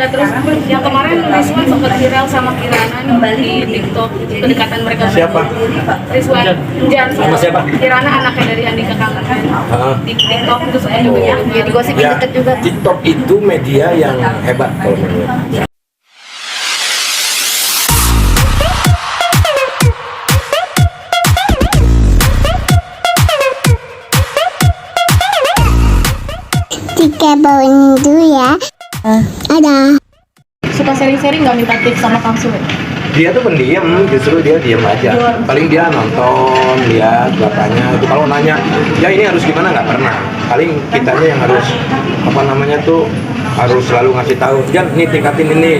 juga. Terus yang kemarin Rizwan sempat viral sama Kirana nih di TikTok, kedekatan mereka. Siapa? Rizwan Jan Sama siapa? Kirana, anaknya dari Andika Kangen. Di TikTok itu suka juga jadi gosip Ya, deket juga. TikTok itu media yang hebat kalau menurut gue. Jika baunya dulu ya. Ada. Suka sering-sering nggak minta tips sama Kang Sule? Dia tuh pendiam, justru dia diam aja. Paling dia nonton, lihat bapaknya. Itu kalau nanya, ya ini harus gimana, nggak pernah. Paling kitanya yang harus harus selalu ngasih tahu. Jangan nih tingkatin ini,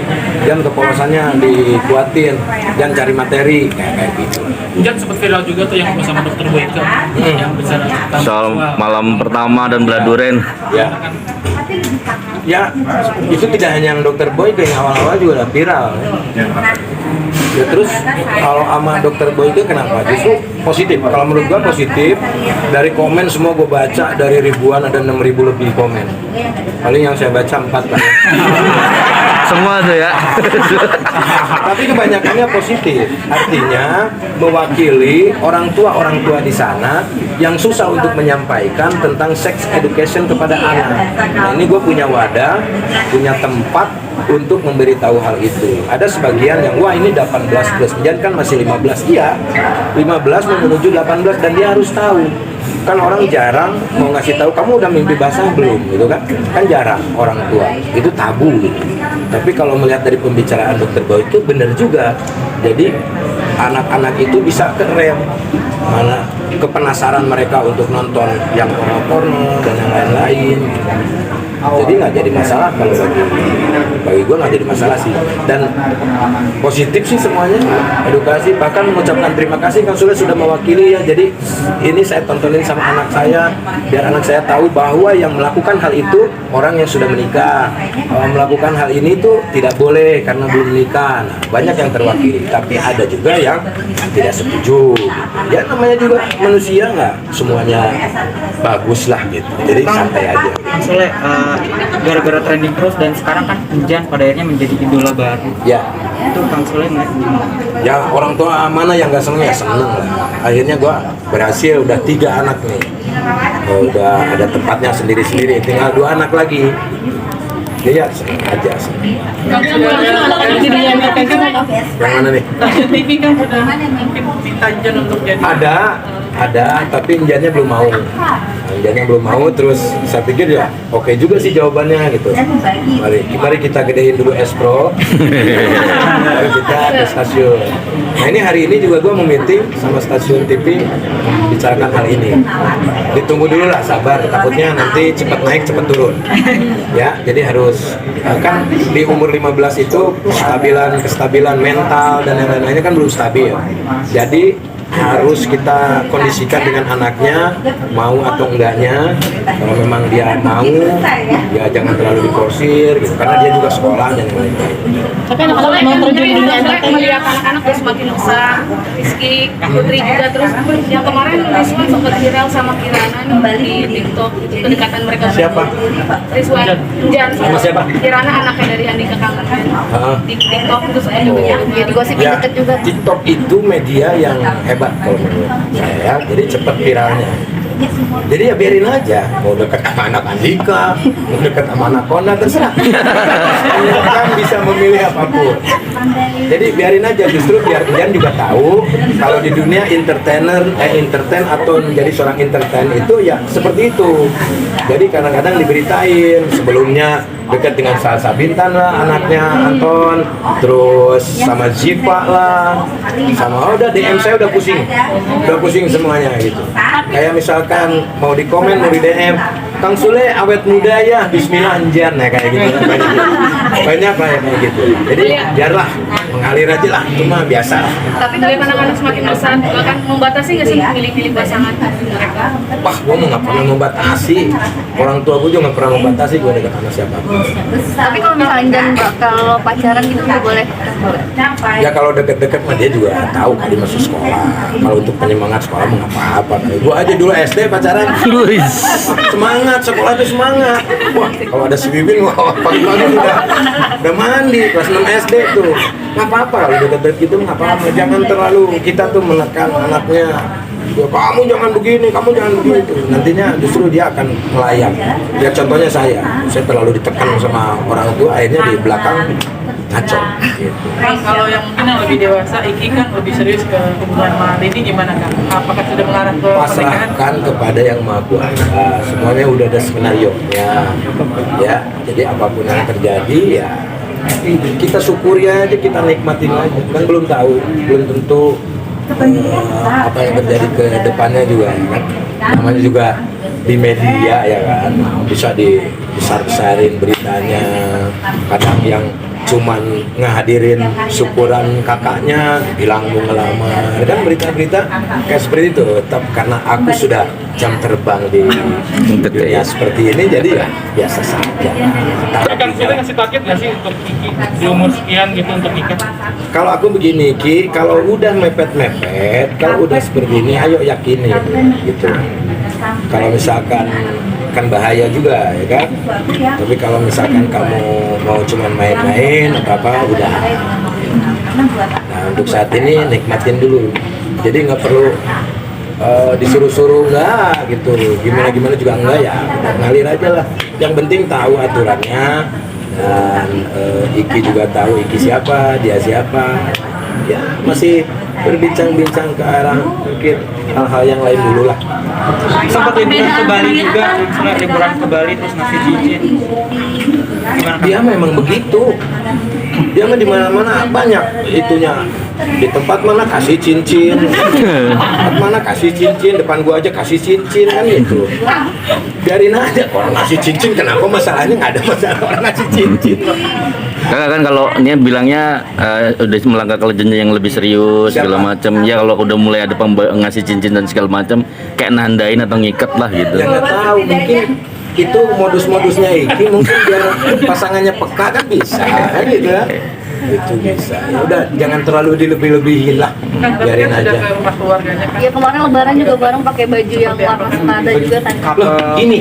jangan kepolosannya dikuatin, jangan cari materi kayak gitu. Jan sempat viral juga tuh yang bersama Dokter Boyke yang bicara tentang soal malam pertama dan beladuren. Ya, itu tidak hanya yang Dokter Boyke, yang awal-awal juga udah viral. Ya terus kalau sama Dokter Boyke kenapa? Justru positif. Kalau menurut gua positif. Dari komen semua gua baca, dari ribuan ada 6.000 lebih komen. Paling yang saya baca 4 lah. Semua tuh ya. Tapi kebanyakannya positif. Artinya mewakili orang tua di sana yang susah untuk menyampaikan tentang sex education kepada anak. Nah, ini gue punya wadah, punya tempat untuk memberitahu hal itu. Ada sebagian yang wah ini 18 plus, Jan kan masih 15. Iya, 15 mau menuju 18 dan dia harus tahu. Kan orang jarang mau ngasih tahu kamu udah mimpi basah belum gitu kan jarang orang tua, itu tabu gitu. Tapi kalau melihat dari pembicaraan Dokter Boy itu benar juga, jadi anak-anak itu bisa keren mana kepenasaran mereka untuk nonton yang porno dan yang lain-lain. Jadi nggak jadi masalah kalau bagi gue nggak jadi masalah sih, dan positif sih semuanya, edukasi, bahkan mengucapkan terima kasih Kang Sule sudah mewakili ya. Jadi ini saya tontonin sama anak saya biar anak saya tahu bahwa yang melakukan hal itu orang yang sudah menikah, melakukan hal ini tuh tidak boleh karena belum menikah. Nah, banyak yang terwakili, tapi ada juga yang tidak setuju. Ya namanya juga manusia, nggak semuanya bagus lah gitu. Jadi santai aja. Kang Sule, gara-gara trending terus dan sekarang kan Jan pada akhirnya menjadi idola baru. Ya. Itu Kang Sule nggak gimana? Ya orang tua mana yang nggak seneng ya seneng lah. Akhirnya gua berhasil, udah 3 anak nih. Udah ada tempatnya sendiri-sendiri, tinggal 2 anak lagi. Ya seneng aja. Seneng. Yang mana nih? TV kan udah mungkin minta Jan untuk jadi. Ada, tapi Jannya belum mau. Jannya belum mau, terus saya pikir ya oke juga sih jawabannya gitu. Mari kita gedein dulu Espro. Mari kita ke stasiun. Nah ini hari ini juga gue mau meeting sama stasiun TV bicarakan hal ini. Ditunggu dulu lah, sabar. Takutnya nanti cepat naik cepat turun. Ya, jadi harus kan di umur 15 itu kestabilan mental dan yang lain-lainnya kan belum stabil. Jadi harus kita kondisikan dengan anaknya mau atau enggaknya. Kalau memang dia mau ya jangan terlalu diforsir gitu, karena dia juga sekolah dan lain-lain. Tapi anak-anak emang terjun di dunia entertainment, melihat anak-anak udah semakin besar. Rizky, Putri juga. Terus yang kemarin Rizwan sempat viral sama Kirana di TikTok, kedekatan mereka. Siapa? Rizwan Jan Sama siapa? Kirana, anaknya dari Andika Kangen. Di TikTok itu suka juga jadi gosip Ya, deket juga. TikTok itu media yang hebat kalau menurut saya, jadi cepat viralnya. Jadi ya biarin aja, mau dekat sama anak Andika, mau dekat sama anak Kona, terserah. Kan bisa memilih apapun. Jadi biarin aja, justru biar Jan juga tahu kalau di dunia entertain atau menjadi seorang entertain itu ya seperti itu. Jadi kadang-kadang diberitain sebelumnya dekat dengan Salsa Bintan lah anaknya Anton, terus sama Ziva lah, sama udah DM saya udah pusing semuanya gitu. Kayak misalkan mau di komen, mau di DM, Kang Sule awet muda ya, Bismillah anjan, nah kayak gitu. Banyak lah yang kayak gitu. Jadi biarlah mengalir aja lah, itu mah biasa. Tapi dari anak-anak semakin besar, bahkan membatasi nggak sih pilih-pilih pasangan mereka? Wah, gue mau nggak pernah membatasi. Orang tua gue juga nggak pernah membatasi gue dekat sama siapa. Tapi kalau misalnya Jan bakal pacaran gitu nggak boleh? Ya kalau deket-deket mah dia juga tahu kali masuk sekolah. Kalau untuk penyemangat sekolah mah nggak apa-apa. Gue aja dulu SD pacaran. Semangat, sekolah itu semangat. Wah, kalau ada si Bibin, wah pagi-pagi udah udah mandi kelas 6 SD tuh. Nggak apa-apa kalau deket-deket gitu, nggak apa-apa. Jangan terlalu kita tuh menekan anaknya. Ya, kamu jangan begini, kamu jangan begitu. Nantinya justru dia akan melayang. Ya contohnya saya terlalu ditekan sama orang tua, akhirnya di belakang ngaco. Gitu. Kang, kalau yang mungkin yang lebih dewasa, Iki kan lebih serius ke hubungan sama Lini gimana Kang? Apakah sudah mengarah ke pernikahan? Pasrahkan kepada yang maha kuasa. Semuanya udah ada skenario-nya. Ya, jadi apapun yang terjadi ya kita syukuri aja, kita nikmatin aja. Kan belum tahu, belum tentu apa yang terjadi ke depannya juga ya kan. Namanya juga di media ya kan, bisa dibesar-besarin beritanya. Kadang yang cuman ngehadirin syukuran kakaknya bilang mau ngelamar, kan berita-berita kayak seperti itu. Tetap karena aku sudah jam terbang di dunia seperti ini, jadi ya biasa saja. Tapi kan kita ngasih target nggak sih untuk Kiki di umur sekian gitu untuk nikah? Kalau aku begini Ki, kalau udah mepet-mepet, kalau udah seperti ini, ayo yakini gitu. Kalau misalkan kan bahaya juga ya kan. Tapi kalau misalkan kamu mau cuman main-main atau apa, udah. Nah untuk saat ini nikmatin dulu. Jadi nggak perlu disuruh-suruh nggak gitu. Gimana juga enggak ya. Ngalir aja lah. Yang penting tahu aturannya. Dan Iki juga tahu Iki siapa, dia siapa. Ya masih berbincang-bincang ke arah mungkin hal-hal yang lain dulu lah. Sempat liburan ke Bali juga, sempat liburan ke Bali terus ngasih cincin. Gimana Kang? Dia memang begitu. Dia mah di mana-mana banyak itunya. Di tempat mana kasih cincin, tempat mana kasih cincin, depan gua aja kasih cincin kan gitu. Biarin aja orang ngasih cincin, kenapa masalahnya nggak ada masalah orang ngasih cincin. Kakak kan kalau dia bilangnya udah melangkah ke jenjang yang lebih serius segala macam. Ya kalau udah mulai ada ngasih cincin dan segala macam, kayak nandain atau ngikat lah gitu. Ya nggak tahu, mungkin itu modus-modusnya Iki, mungkin biar pasangannya peka kan bisa kan gitu ya. Itu bisa. Ya udah jangan terlalu dilebih-lebihin lah. Kan Biarin sudah aja. ke rumah keluarganya kan? Ya kemarin lebaran juga bareng pakai baju yang warna senada juga kan. Loh, gini,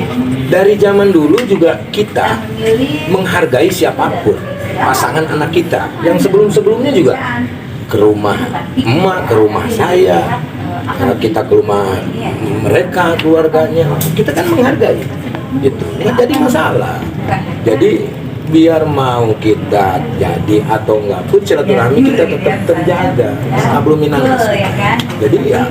dari zaman dulu juga kita menghargai siapapun pasangan anak kita. Yang sebelum-sebelumnya juga ke rumah emak, ke rumah saya, kita ke rumah mereka, keluarganya. Kita kan menghargai. Gitu. Nggak jadi masalah. Jadi biar mau kita jadi atau enggak pun silaturahmi kita tetap terjaga. Belum minangkas. Jadi ya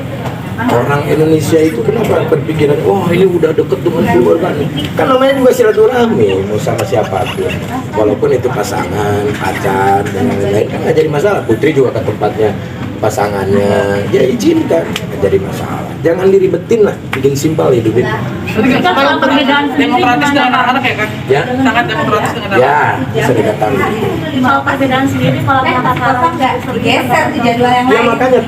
orang Indonesia itu kenapa berpikiran wah ini udah deket dengan keluarga nih, kan namanya juga silaturahmi mau sama siapapun, walaupun itu pasangan, pacar dan lain-lain kan nggak jadi masalah. Putri juga ke tempatnya pasangannya, ya izinkan, nggak jadi masalah. Jangan diribetin lah, bikin simpel hidup ini. Tapi kan kalau perbedaan demokratis dengan anak-anak ya kan? Ya, Sangat demokratis dengan anak. ya bisa dikatakan. Kalau perbedaan sendiri kalau kata nggak digeser tuh jadwal yang Ya lain. makanya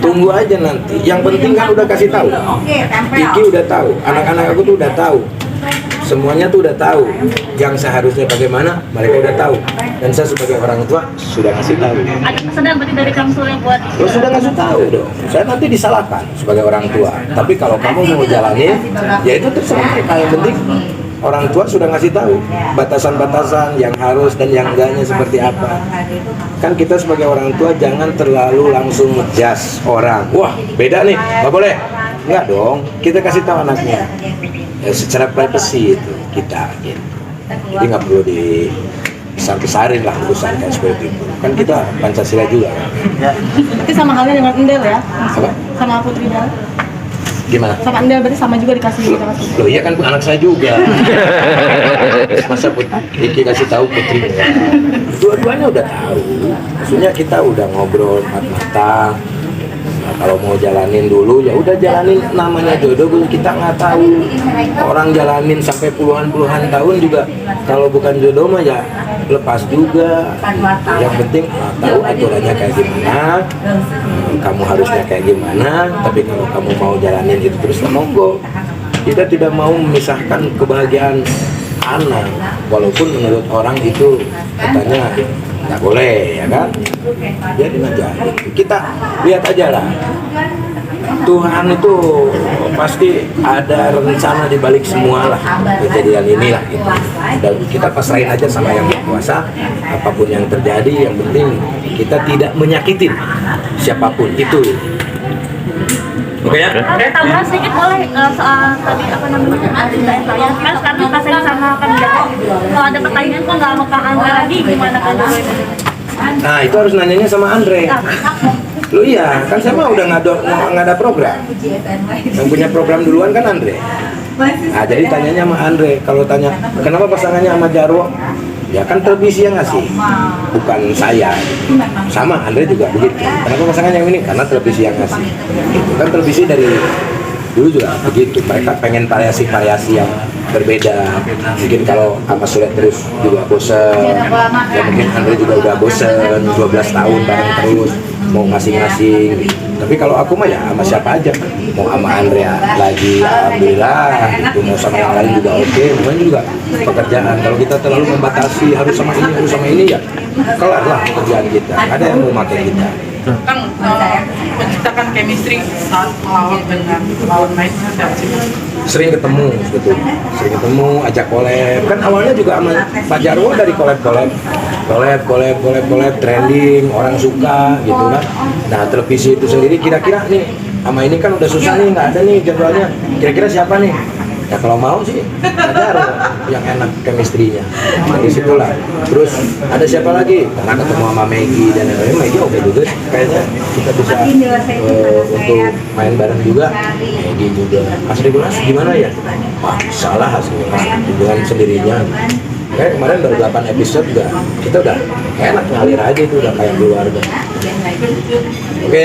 tunggu aja nanti. Yang penting kan udah kasih tahu. Oke, tempel. Iki udah tahu, anak-anak aku tuh udah tahu. Semuanya tuh udah tahu. Yang seharusnya bagaimana, mereka udah tahu. Dan saya sebagai orang tua sudah ngasih tahu. ada pesanan berarti dari Kamsul yang buat Lo sudah ngasih tahu dong. Saya nanti disalahkan sebagai orang tua. Tapi kalau kamu mau jalanin, ya itu terserah mereka. Yang penting orang tua sudah ngasih tahu batasan-batasan yang harus dan yang enggaknya seperti apa. Kan kita sebagai orang tua jangan terlalu langsung ngejudge orang. Wah, beda nih, nggak boleh. Enggak dong, kita kasih tahu anaknya. Ya, secara privacy itu kita gitu. Jadi nggak perlu besar-besarin lah urusan kayak seperti itu. Kan kita Pancasila juga kan. Berarti sama halnya dengan Endel ya? Apa? Sama Putri Del? Gimana? Sama Endel berarti sama juga dikasih gitu kan? Loh iya kan anak saya juga. Masa Iki kasih tahu Putri? Dua-duanya udah tahu. Maksudnya kita udah ngobrol matang. Nah, kalau mau jalanin dulu ya udah jalanin, namanya jodoh kita nggak tahu. Orang jalanin sampai puluhan tahun juga kalau bukan jodoh mah ya lepas juga. Yang penting tahu aturannya kayak gimana, kamu harusnya kayak gimana. Tapi kalau kamu mau jalanin itu terus monggo. Kita tidak mau memisahkan kebahagiaan anak, walaupun menurut orang itu katanya nggak boleh, ya kan? Jadi aja. Kita lihat aja lah. Tuhan itu pasti ada rencana di balik semua lah kejadian inilah gitu. Dan kita pasrahin aja sama yang berkuasa, apapun yang terjadi, yang penting kita tidak menyakitin siapapun itu. Oke ya? Tambah sedikit boleh soal tadi apa namanya pertanyaan saya. Kan sekarang pasang sama Kang Joko. Kalau ada pertanyaan kok nggak sama Kang Andre lagi, gimana Kang Andre? Nah itu harus nanyanya sama Andre. Lu iya, kan saya mah udah nggak ada program. Yang punya program duluan kan Andre. Nah jadi tanyanya sama Andre. Kalau tanya kenapa pasangannya sama Jarwo, ya kan televisi yang ngasih, bukan saya. Sama Andre juga begitu. Kenapa pasangannya yang ini? Karena televisi yang ngasih. Itu kan televisi dari dulu juga begitu. Mereka pengen variasi-variasi yang berbeda. Mungkin kalau sama Sule terus juga bosen. Ya mungkin Andre juga udah bosen 12 tahun bareng terus. Mau ngasing-ngasing. Tapi kalau aku mah ya sama siapa aja. Mau sama Andrea lagi, alhamdulillah. Gitu. Mau sama yang lain juga oke. Mungkin juga pekerjaan. Kalau kita terlalu membatasi harus sama ini ya kelar lah pekerjaan kita. Ada yang mau pakai kita. Kang, menciptakan chemistry saat melawan dengan lawan main dan Sering ketemu gitu. Sering ketemu, ajak collab. Kan awalnya juga sama Pak Jarwo dari collab, trending, orang suka gitu kan. Nah televisi itu sendiri kira-kira nih sama ini kan udah susah nih, nggak ada nih jadwalnya. Kira-kira siapa nih? Ya kalau mau sih Pak Jarwo yang enak chemistry-nya. Nah disitulah. Terus ada siapa lagi? Karena ketemu sama Maggie dan lain-lain. Maggie oke juga sih. Kayaknya kita bisa untuk main bareng juga. Maggie juga. Mas Regulas gimana ya? Wah salah hasilnya dengan sendirinya. Kayak kemarin baru 8 episode juga kita udah enak ngalir aja itu udah kayak keluarga. Oke ya.